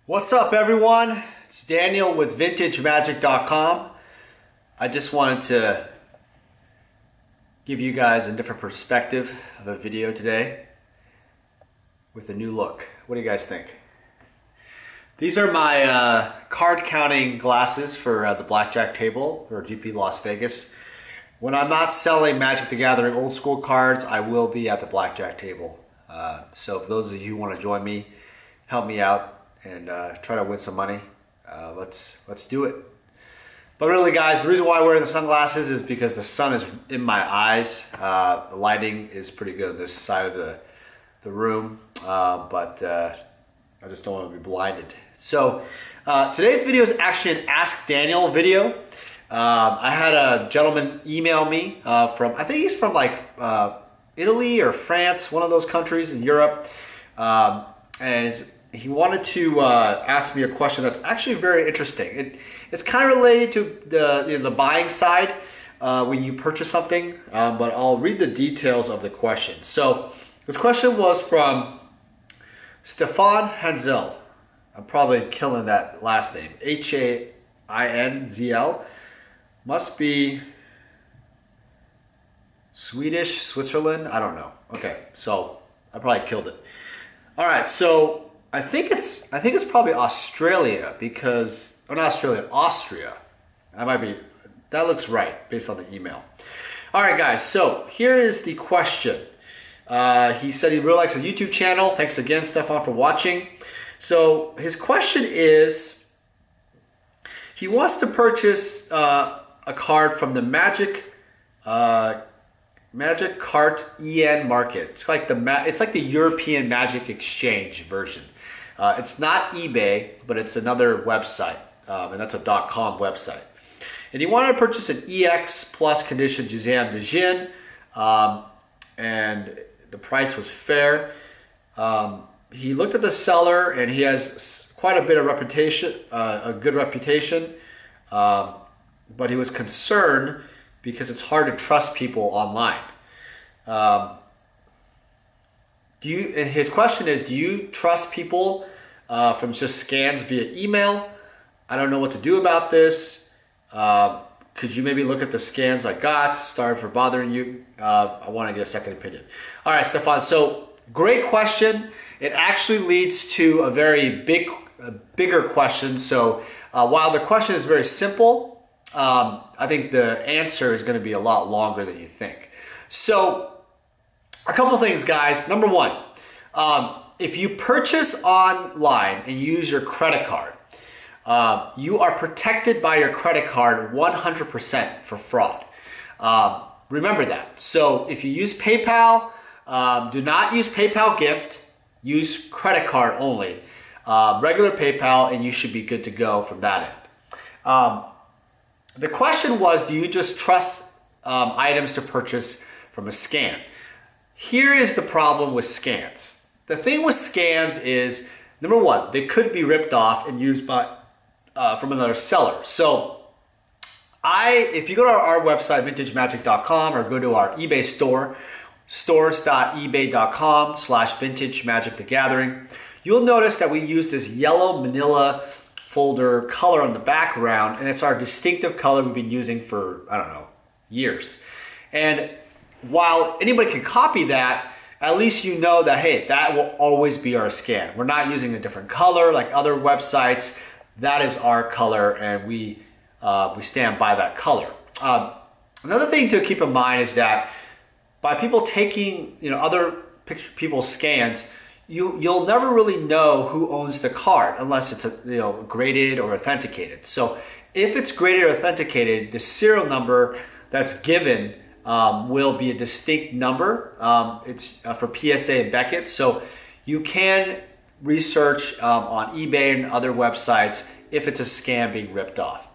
What's up, everyone? It's Daniel with VintageMagic.com. I just wanted to give you guys a different perspective of a video today with a new look. What do you guys think? These are my card counting glasses for the blackjack table or GP Las Vegas. When I'm not selling Magic the Gathering old school cards, I will be at the blackjack table. So for those of you who want to join me, help me out and try to win some money, let's do it. But really, guys, the reason why I'm wearing the sunglasses is because the sun is in my eyes. The lighting is pretty good on this side of the room, but I just don't want to be blinded. So today's video is actually an Ask Daniel video. I had a gentleman email me from, I think he's from like Italy or France, one of those countries in Europe, and he wanted to ask me a question that's actually very interesting. It's kind of related to the buying side when you purchase something, but I'll read the details of the question. So this question was from Stefan Hansel. I'm probably killing that last name. H-A-I-N-Z-L. Must be Swedish, Switzerland, I don't know. Okay, so I probably killed it. All right, so I think it's probably Australia because, or not Australia, Austria. That looks right based on the email. All right, guys, so here is the question. He said he really likes the YouTube channel. Thanks again, Stefan, for watching. So his question is, he wants to purchase a card from the Magic Cart EN market. It's like the European Magic Exchange version. It's not eBay, but it's another website, and that's a .com website. And he wanted to purchase an EX Plus condition Juzam de Jin, and the price was fair. He looked at the seller, and he has quite a bit of reputation, a good reputation, but he was concerned because it's hard to trust people online. His question is, do you trust people from just scans via email? I don't know what to do about this. Could you maybe look at the scans I got? Sorry for bothering you. I want to get a second opinion. All right, Stefan, so great question. It actually leads to a very bigger question. So while the question is very simple, I think the answer is going to be a lot longer than you think. So a couple things, guys. Number one, if you purchase online and use your credit card, you are protected by your credit card 100% for fraud. Remember that. So if you use PayPal, do not use PayPal Gift. Use credit card only. Regular PayPal, and you should be good to go from that end. The question was, do you just trust items to purchase from a scan? Here is the problem with scans. The thing with scans is, number one, they could be ripped off and used by from another seller. So if you go to our website, VintageMagic.com, or go to our eBay store, stores.ebay.com/VintageMagicTheGathering, you'll notice that we use this yellow manila folder color on the background, and it's our distinctive color we've been using for, I don't know, years. And while anybody can copy that, at least you know that, hey, that will always be our scan. We're not using a different color like other websites. That is our color, and we stand by that color. Another thing to keep in mind is that by people taking other people's scans, you'll never really know who owns the card unless it's graded or authenticated. So if it's graded or authenticated, the serial number that's given will be a distinct number. It's for PSA and Beckett. So you can research on eBay and other websites if it's a scam being ripped off.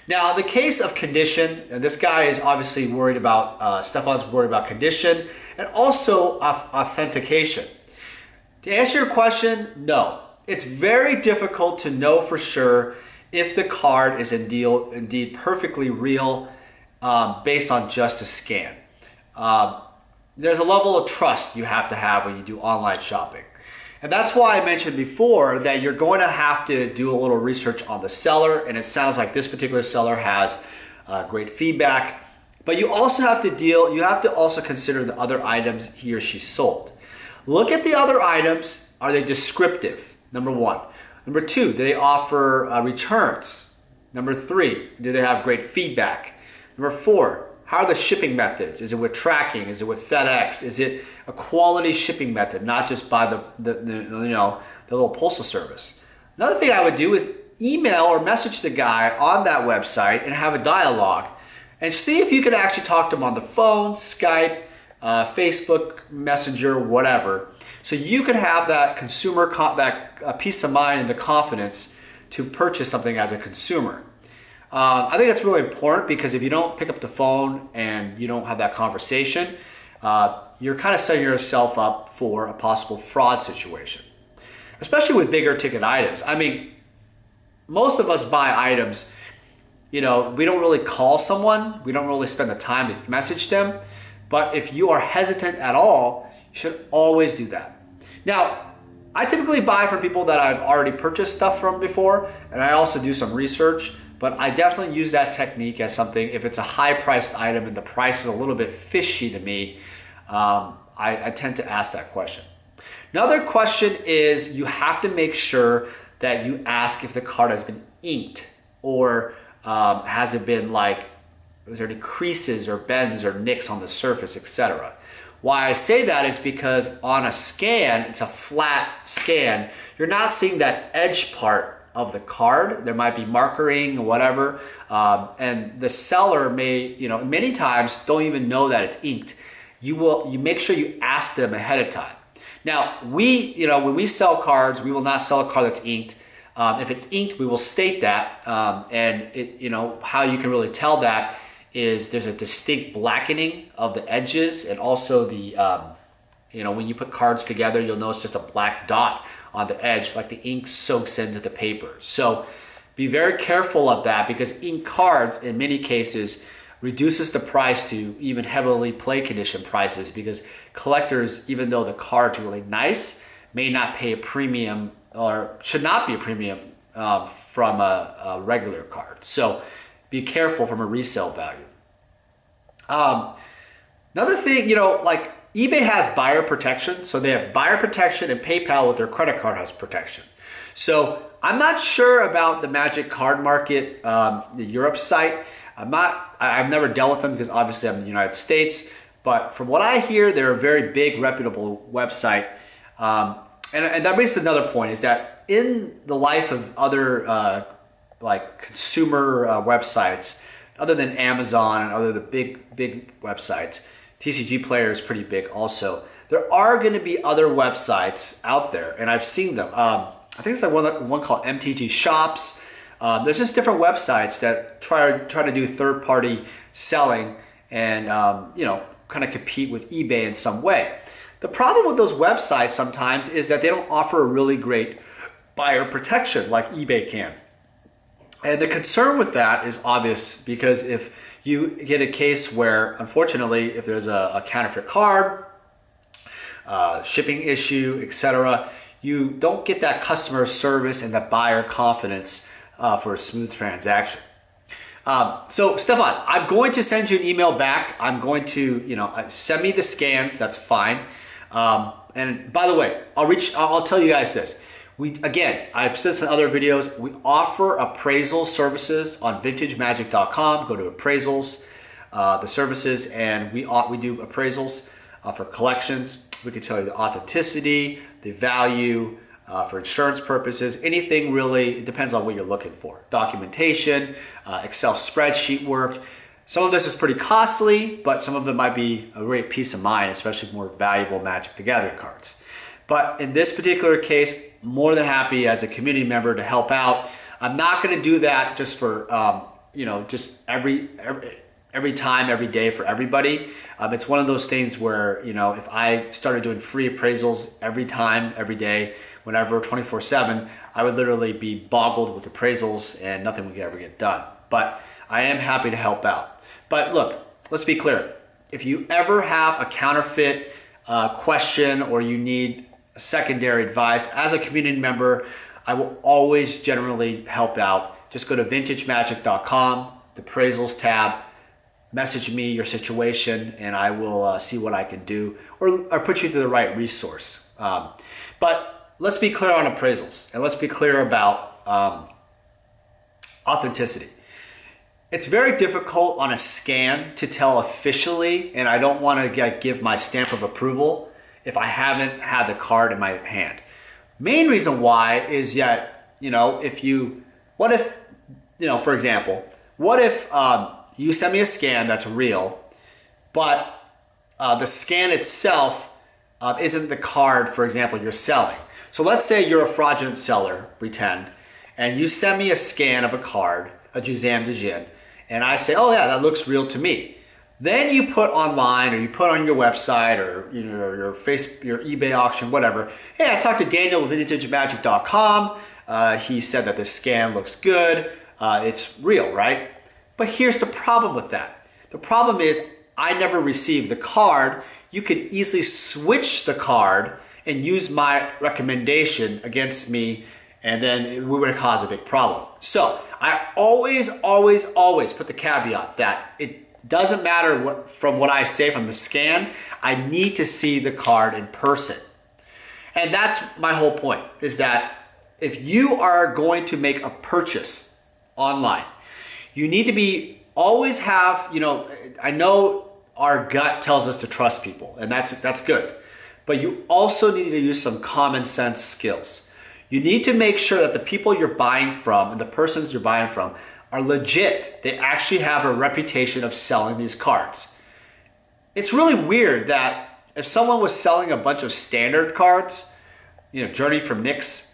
Now, in the case of condition, and this guy is obviously worried about, Stefan's worried about condition and also authentication. To answer your question, no. It's very difficult to know for sure if the card is indeed perfectly real based on just a scan. There's a level of trust you have to have when you do online shopping. And that's why I mentioned before that you're going to have to do a little research on the seller, and it sounds like this particular seller has great feedback. But you also have to also consider the other items he or she sold. Look at the other items. Are they descriptive? Number one. Number two, do they offer returns? Number three, do they have great feedback? Number four, how are the shipping methods? Is it with tracking? Is it with FedEx? Is it a quality shipping method, not just by the little postal service? Another thing I would do is email or message the guy on that website and have a dialogue and see if you can actually talk to him on the phone, Skype, Facebook Messenger, whatever. So you can have that consumer, peace of mind and the confidence to purchase something as a consumer. I think that's really important because if you don't pick up the phone and you don't have that conversation, you're kind of setting yourself up for a possible fraud situation, especially with bigger ticket items. I mean, most of us buy items, we don't really call someone, we don't really spend the time to message them, but if you are hesitant at all, you should always do that. Now, I typically buy from people that I've already purchased stuff from before, and I also do some research. But I definitely use that technique as something, if it's a high-priced item and the price is a little bit fishy to me, I tend to ask that question. Another question is you have to make sure that you ask if the card has been inked or has it been is there any creases or bends or nicks on the surface, etc. Why I say that is because on a scan, it's a flat scan, you're not seeing that edge part of the card. There might be markering or whatever, and the seller may, many times don't even know that it's inked. You make sure you ask them ahead of time. Now, when we sell cards, we will not sell a card that's inked. If it's inked, we will state that, and how you can really tell that is there's a distinct blackening of the edges, and also the, when you put cards together, you'll notice just a black dot on the edge, like the ink soaks into the paper. So be very careful of that because ink cards, in many cases, reduces the price to even heavily play condition prices because collectors, even though the card's really nice, may not pay a premium or should not be a premium from a regular card. So be careful from a resale value. Another thing, eBay has buyer protection, so they have buyer protection, and PayPal with their credit card has protection. So I'm not sure about the Magic Card Market, the Europe site. I've never dealt with them because obviously I'm in the United States, but from what I hear, they're a very big, reputable website. And that brings to another point is that in the life of other consumer websites, other than Amazon and other the big websites, TCG Player is pretty big also. There are going to be other websites out there, and I've seen them. I think it's one called MTG Shops. There's just different websites that try to do third-party selling and kind of compete with eBay in some way. The problem with those websites sometimes is that they don't offer a really great buyer protection like eBay can. And the concern with that is obvious because if you get a case where, unfortunately, if there's a counterfeit card, shipping issue, etc., you don't get that customer service and that buyer confidence for a smooth transaction. So, Stefan, I'm going to send you an email back. I'm going to, send me the scans. That's fine. And by the way, I'll tell you guys this. Again, I've said this in other videos, we offer appraisal services on vintagemagic.com. Go to appraisals, the services, and we do appraisals for collections. We can tell you the authenticity, the value, for insurance purposes, anything really, it depends on what you're looking for. Documentation, Excel spreadsheet work. Some of this is pretty costly, but some of them might be a great peace of mind, especially more valuable Magic the Gathering cards. But in this particular case, more than happy as a community member to help out. I'm not going to do that just for, just every time, every day for everybody. It's one of those things where, if I started doing free appraisals every time, every day, whenever, 24/7, I would literally be boggled with appraisals and nothing would ever get done. But I am happy to help out. But look, let's be clear. If you ever have a counterfeit question or you need secondary advice. As a community member, I will always generally help out. Just go to vintagemagic.com, the appraisals tab, message me your situation, and I will see what I can do or put you to the right resource. But let's be clear on appraisals, and let's be clear about authenticity. It's very difficult on a scan to tell officially, and I don't want to give my stamp of approval if I haven't had the card in my hand. Main reason why is that, what if, for example, what if you send me a scan that's real, but the scan itself isn't the card, for example, you're selling. So let's say you're a fraudulent seller, pretend, and you send me a scan of a card, a Juzam Dejin, and I say, oh yeah, that looks real to me. Then you put online, or you put on your website, or your eBay auction, whatever. Hey, I talked to Daniel with vintagemagic.com. He said that the scan looks good. It's real, right? But here's the problem with that. The problem is I never received the card. You could easily switch the card and use my recommendation against me, and then we would cause a big problem. So I always put the caveat that it doesn't matter from what I say from the scan, I need to see the card in person. And that's my whole point, is that if you are going to make a purchase online, you need to always have, I know our gut tells us to trust people, and that's good. But you also need to use some common sense skills. You need to make sure that the people you're buying from and the persons you're buying from are legit. They actually have a reputation of selling these cards. It's really weird that if someone was selling a bunch of standard cards, Journey from Nyx,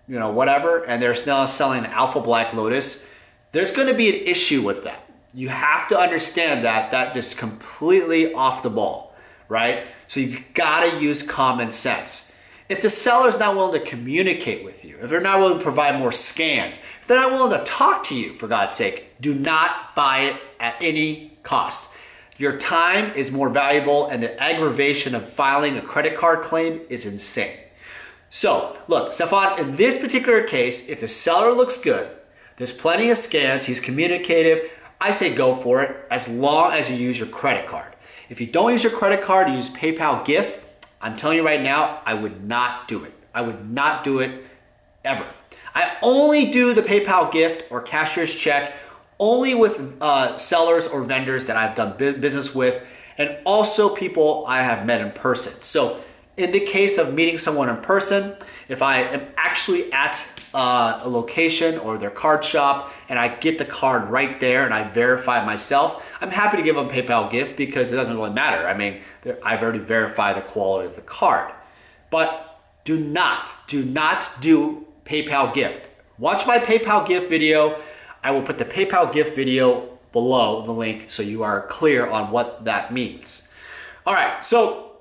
whatever, and they're now selling an Alpha Black Lotus, there's going to be an issue with that. You have to understand that is completely off the ball, right? So you gotta use common sense. If the seller's not willing to communicate with you, if they're not willing to provide more scans, if they're not willing to talk to you, for God's sake, do not buy it at any cost. Your time is more valuable, and the aggravation of filing a credit card claim is insane. So, look, Stefan, in this particular case, if the seller looks good, there's plenty of scans, he's communicative, I say go for it, as long as you use your credit card. If you don't use your credit card, you use PayPal gift, I'm telling you right now, I would not do it. I would not do it ever. I only do the PayPal gift or cashier's check only with sellers or vendors that I've done business with, and also people I have met in person. So in the case of meeting someone in person, if I am actually at a location or their card shop and I get the card right there and I verify myself, I'm happy to give them PayPal gift because it doesn't really matter. I mean, I've already verified the quality of the card. But do not do PayPal gift. Watch my PayPal gift video. I will put the PayPal gift video below the link so you are clear on what that means. All right, so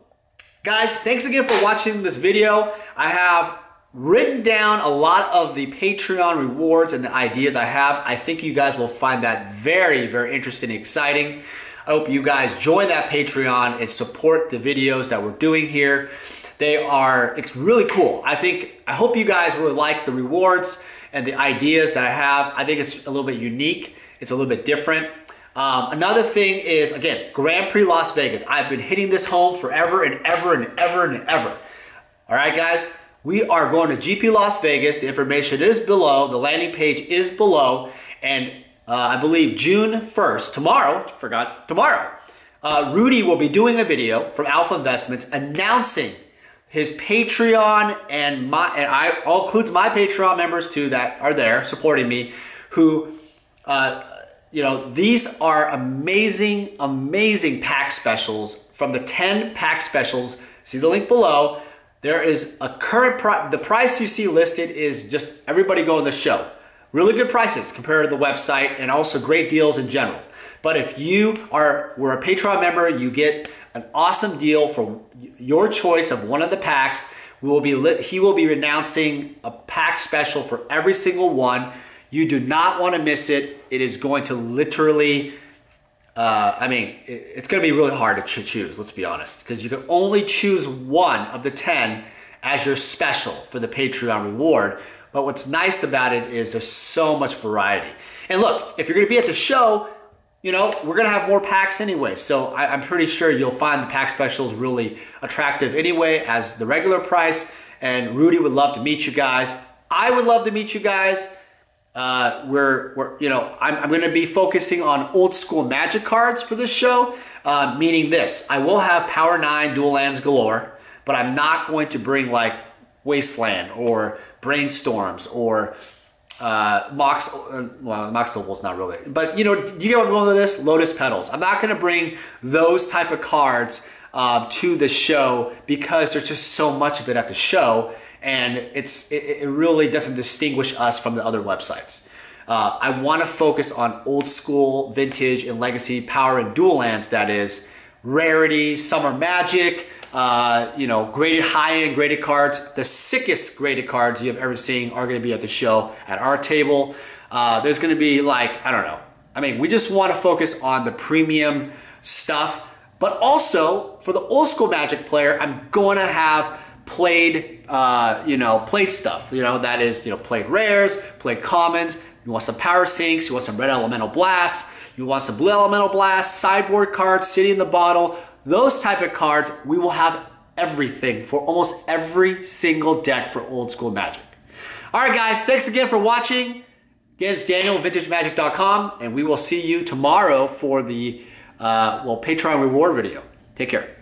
guys, thanks again for watching this video. I have written down a lot of the Patreon rewards and the ideas I have. I think you guys will find that very, very interesting and exciting. I hope you guys join that Patreon and support the videos that we're doing here. It's really cool. I hope you guys really like the rewards and the ideas that I have. I think it's a little bit unique. It's a little bit different. Another thing is, again, Grand Prix Las Vegas. I've been hitting this home forever and ever and ever and ever. All right, guys, we are going to GP Las Vegas. The information is below. The landing page is below. And I believe June 1st, tomorrow, Rudy will be doing a video from Alpha Investments announcing his Patreon, and I'll include my Patreon members too that are there supporting me, who, these are amazing, amazing pack specials. From the 10 pack specials, see the link below. There is a current the price you see listed is just everybody go on the show. Really good prices compared to the website, and also great deals in general. But if you were a Patreon member, you get an awesome deal for your choice of one of the packs. He will be announcing a pack special for every single one. You do not want to miss it. It is going to literally, it's going to be really hard to choose, let's be honest, because you can only choose one of the 10 as your special for the Patreon reward. But what's nice about it is there's so much variety. And look, if you're gonna be at the show, you know, we're gonna have more packs anyway. So I'm pretty sure you'll find the pack specials really attractive anyway as the regular price. And Rudy would love to meet you guys. I would love to meet you guys. I'm going to be focusing on old school Magic cards for this show, meaning this. I will have Power 9 Dual Lands galore, but I'm not going to bring like Wasteland or Brainstorms or Mox Opal's not really. But you know, do you get what I'm going with this? Lotus Petals. I'm not going to bring those type of cards to the show because there's just so much of it at the show. And it really doesn't distinguish us from the other websites. I want to focus on old school, vintage, and legacy power and dual lands, that is, rarities, summer magic, you know, graded high-end graded cards. The sickest graded cards you have ever seen are going to be at the show at our table. There's going to be like, I don't know. I mean, we just want to focus on the premium stuff. But also, for the old school Magic player, I'm going to have played, played stuff, that is, played rares, played commons. You want some power sinks, you want some red elemental blasts, you want some blue elemental blasts, sideboard cards, city in the bottle, those type of cards. We will have everything for almost every single deck for old school Magic. All right, guys, thanks again for watching. Again, it's Daniel, vintagemagic.com, and we will see you tomorrow for the Patreon reward video. Take care.